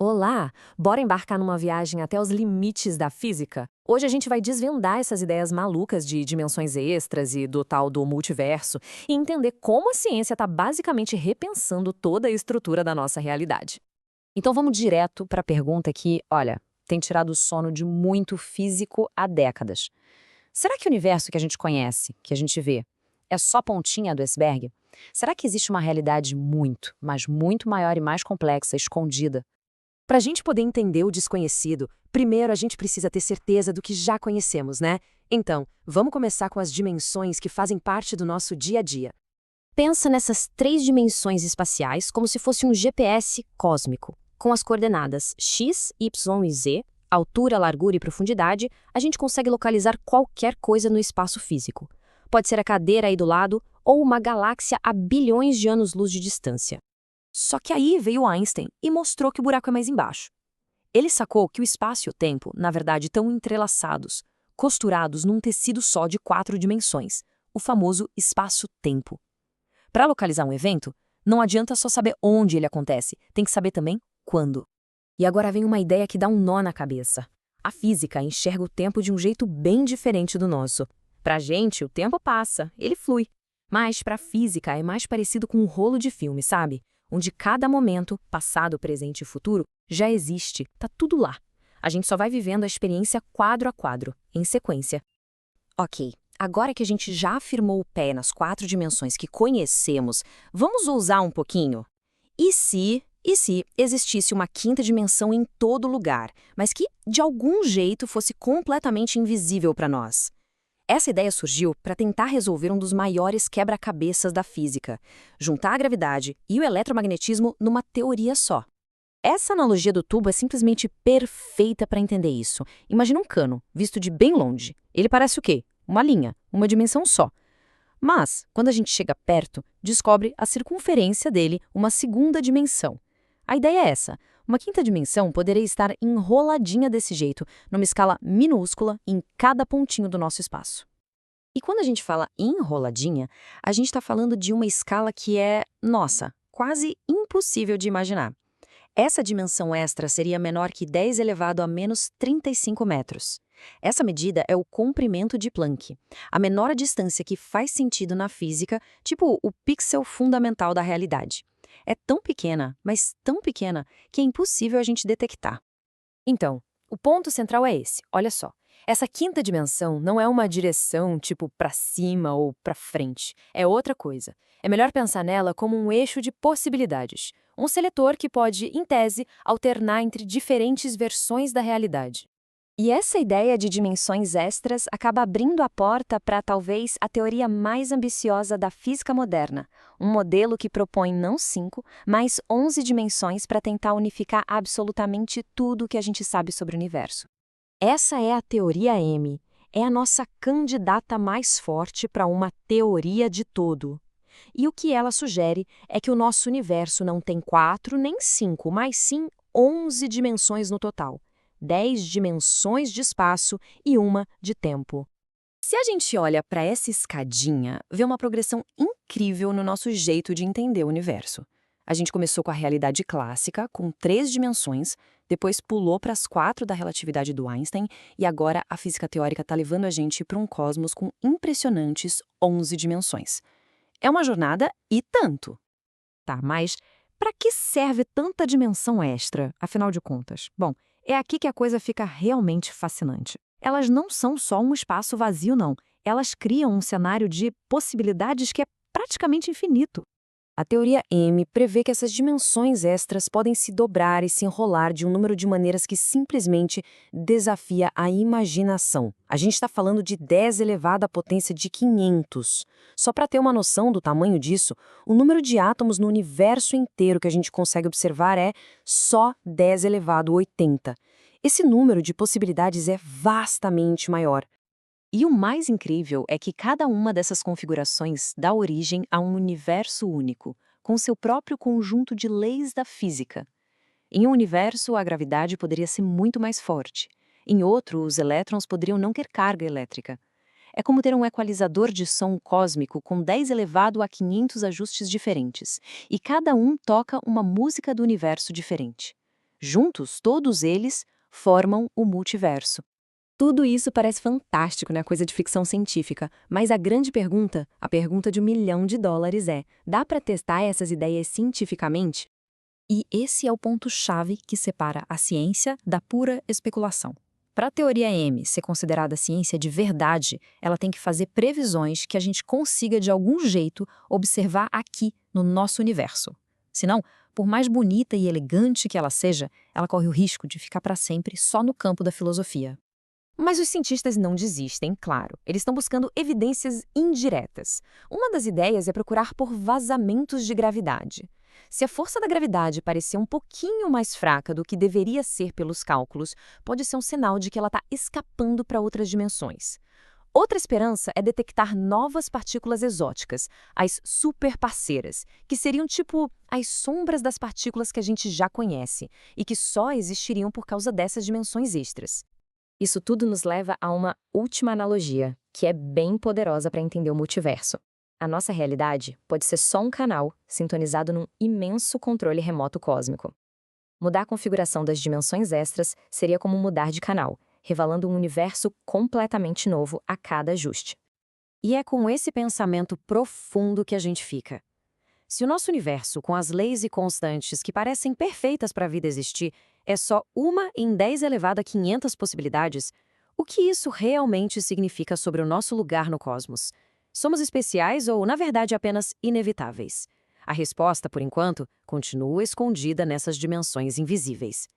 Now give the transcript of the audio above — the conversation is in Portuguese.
Olá! Bora embarcar numa viagem até os limites da física? Hoje a gente vai desvendar essas ideias malucas de dimensões extras e do tal do multiverso e entender como a ciência está basicamente repensando toda a estrutura da nossa realidade. Então vamos direto para a pergunta que, olha, tem tirado o sono de muito físico há décadas. Será que o universo que a gente conhece, que a gente vê, é só a pontinha do iceberg? Será que existe uma realidade muito, mas muito maior e mais complexa, escondida? Para a gente poder entender o desconhecido, primeiro a gente precisa ter certeza do que já conhecemos, né? Então, vamos começar com as dimensões que fazem parte do nosso dia a dia. Pensa nessas três dimensões espaciais como se fosse um GPS cósmico. Com as coordenadas x, y e z, altura, largura e profundidade, a gente consegue localizar qualquer coisa no espaço físico. Pode ser a cadeira aí do lado ou uma galáxia a bilhões de anos-luz de distância. Só que aí veio Einstein e mostrou que o buraco é mais embaixo. Ele sacou que o espaço e o tempo, na verdade, estão entrelaçados, costurados num tecido só de 4 dimensões, o famoso espaço-tempo. Para localizar um evento, não adianta só saber onde ele acontece, tem que saber também quando. E agora vem uma ideia que dá um nó na cabeça. A física enxerga o tempo de um jeito bem diferente do nosso. Para a gente, o tempo passa, ele flui. Mas para a física é mais parecido com um rolo de filme, sabe? Onde cada momento, passado, presente e futuro, já existe, tá tudo lá. A gente só vai vivendo a experiência quadro a quadro, em sequência. Ok, agora que a gente já afirmou o pé nas 4 dimensões que conhecemos, vamos ousar um pouquinho? E se existisse uma quinta dimensão em todo lugar, mas que, de algum jeito, fosse completamente invisível para nós? Essa ideia surgiu para tentar resolver um dos maiores quebra-cabeças da física, juntar a gravidade e o eletromagnetismo numa teoria só. Essa analogia do tubo é simplesmente perfeita para entender isso. Imagina um cano, visto de bem longe. Ele parece o quê? Uma linha, uma dimensão só. Mas, quando a gente chega perto, descobre a circunferência dele, uma segunda dimensão. A ideia é essa. Uma quinta dimensão poderia estar enroladinha desse jeito, numa escala minúscula em cada pontinho do nosso espaço. E quando a gente fala enroladinha, a gente está falando de uma escala que é, nossa, quase impossível de imaginar. Essa dimensão extra seria menor que 10 elevado a menos 35 metros. Essa medida é o comprimento de Planck, a menor distância que faz sentido na física, tipo o pixel fundamental da realidade. É tão pequena, mas tão pequena, que é impossível a gente detectar. Então, o ponto central é esse, olha só. Essa quinta dimensão não é uma direção tipo para cima ou para frente, é outra coisa. É melhor pensar nela como um eixo de possibilidades, um seletor que pode, em tese, alternar entre diferentes versões da realidade. E essa ideia de dimensões extras acaba abrindo a porta para talvez a teoria mais ambiciosa da física moderna, um modelo que propõe não 5, mas 11 dimensões para tentar unificar absolutamente tudo o que a gente sabe sobre o universo. Essa é a teoria M, é a nossa candidata mais forte para uma teoria de todo. E o que ela sugere é que o nosso universo não tem 4 nem 5, mas sim 11 dimensões no total. 10 dimensões de espaço e uma de tempo. Se a gente olha para essa escadinha, vê uma progressão incrível no nosso jeito de entender o universo. A gente começou com a realidade clássica, com 3 dimensões, depois pulou para as 4 da relatividade do Einstein e agora a física teórica está levando a gente para um cosmos com impressionantes 11 dimensões. É uma jornada e tanto. Tá, mas para que serve tanta dimensão extra, afinal de contas? Bom, é aqui que a coisa fica realmente fascinante. Elas não são só um espaço vazio, não. Elas criam um cenário de possibilidades que é praticamente infinito. A teoria M prevê que essas dimensões extras podem se dobrar e se enrolar de um número de maneiras que simplesmente desafia a imaginação. A gente está falando de 10 elevado à potência de 500. Só para ter uma noção do tamanho disso, o número de átomos no universo inteiro que a gente consegue observar é só 10 elevado a 80. Esse número de possibilidades é vastamente maior. E o mais incrível é que cada uma dessas configurações dá origem a um universo único, com seu próprio conjunto de leis da física. Em um universo, a gravidade poderia ser muito mais forte. Em outro, os elétrons poderiam não ter carga elétrica. É como ter um equalizador de som cósmico com 10 elevado a 500 ajustes diferentes, e cada um toca uma música do universo diferente. Juntos, todos eles formam o multiverso. Tudo isso parece fantástico, né? Coisa de ficção científica. Mas a grande pergunta, a pergunta de US$ 1 milhão é: dá para testar essas ideias cientificamente? E esse é o ponto-chave que separa a ciência da pura especulação. Para a teoria M ser considerada ciência de verdade, ela tem que fazer previsões que a gente consiga, de algum jeito, observar aqui no nosso universo. Senão, por mais bonita e elegante que ela seja, ela corre o risco de ficar para sempre só no campo da filosofia. Mas os cientistas não desistem, claro. Eles estão buscando evidências indiretas. Uma das ideias é procurar por vazamentos de gravidade. Se a força da gravidade parecer um pouquinho mais fraca do que deveria ser pelos cálculos, pode ser um sinal de que ela está escapando para outras dimensões. Outra esperança é detectar novas partículas exóticas, as superparceiras, que seriam tipo as sombras das partículas que a gente já conhece e que só existiriam por causa dessas dimensões extras. Isso tudo nos leva a uma última analogia, que é bem poderosa para entender o multiverso. A nossa realidade pode ser só um canal sintonizado num imenso controle remoto cósmico. Mudar a configuração das dimensões extras seria como mudar de canal, revelando um universo completamente novo a cada ajuste. E é com esse pensamento profundo que a gente fica. Se o nosso universo, com as leis e constantes que parecem perfeitas para a vida existir, é só uma em 10 elevado a 500 possibilidades, o que isso realmente significa sobre o nosso lugar no cosmos? Somos especiais ou, na verdade, apenas inevitáveis? A resposta, por enquanto, continua escondida nessas dimensões invisíveis.